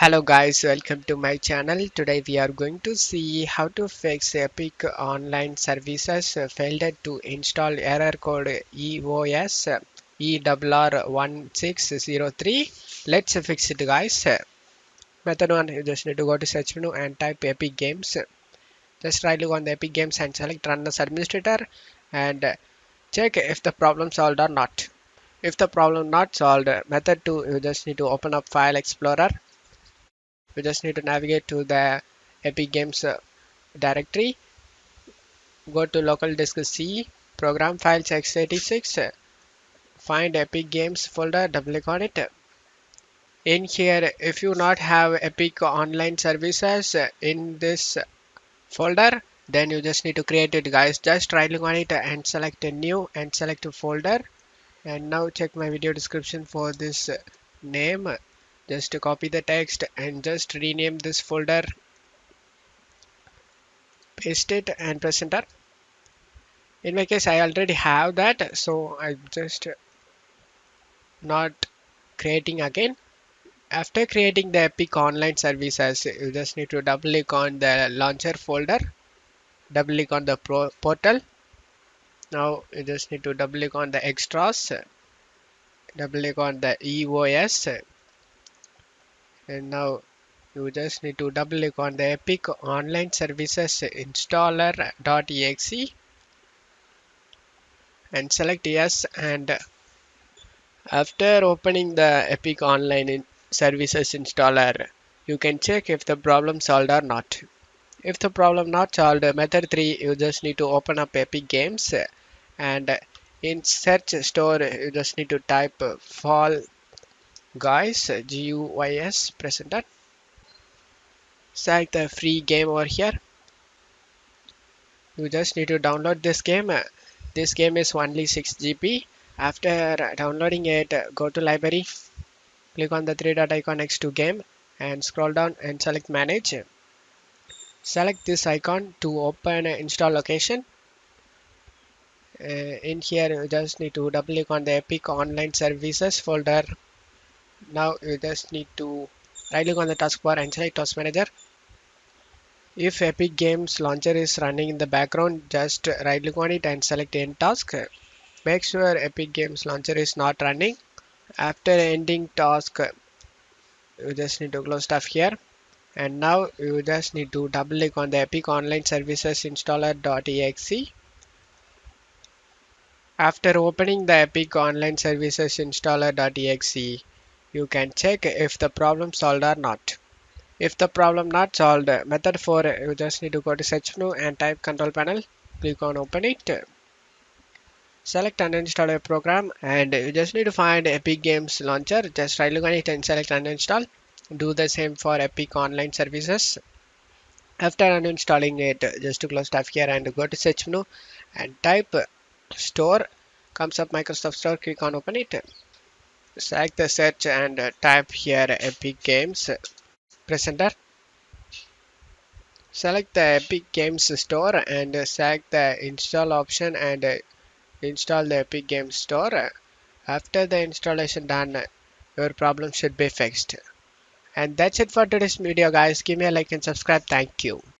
Hello guys, welcome to my channel. Today we are going to see how to fix Epic Online Services failed to install error code EOS-ERR-1603. Let's fix it guys. Method 1, you just need to go to search menu and type Epic Games. Just right click on the Epic Games and select Run as Administrator and check if the problem solved or not. If the problem not solved, method 2, you just need to open up File Explorer. We just need to navigate to the Epic Games directory. Go to local disk C, program files x86, find Epic Games folder, double click on it. In here, if you not have Epic Online Services in this folder, then you just need to create it guys. Just right click on it and select a new and select a folder. And now check my video description for this name. Just to copy the text and just rename this folder, paste it and press enter. In my case, I already have that, so I'm just not creating again. After creating the Epic Online Services, you just need to double click on the launcher folder, double click on the portal. Now you just need to double click on the extras, double click on the EOS, and now you just need to double click on the Epic Online Services installer.exe and select yes. And after opening the Epic Online Services installer, you can check if the problem solved or not. If the problem not solved, method 3, you just need to open up Epic Games and in search store, you just need to type Fall Guys, GUYS, press enter. Select the free game over here. You just need to download this game. This game is only 6 GB. After downloading it, go to library. Click on the three dot icon next to game and scroll down and select manage. Select this icon to open install location. In here you just need to double click on the Epic Online Services folder. Now you just need to right click on the taskbar and select Task Manager. If Epic Games launcher is running in the background, just right click on it and select End Task. Make sure Epic Games launcher is not running. After ending task, you just need to close stuff here. And now you just need to double click on the Epic Online Services installer.exe. After opening the Epic Online Services installer.exe, you can check if the problem solved or not. If the problem not solved, method 4, you just need to go to search menu and type control panel. Click on open it. Select uninstall a program and you just need to find Epic Games launcher. Just right click on it and select uninstall. Do the same for Epic Online Services. After uninstalling it, just to close stuff here and go to search menu and type store. Comes up Microsoft Store, click on open it. Select the search and type here Epic Games. Press enter. Select the Epic Games Store and select the install option and install the Epic Games Store. After the installation done, your problem should be fixed. And that's it for today's video guys. Give me a like and subscribe. Thank you.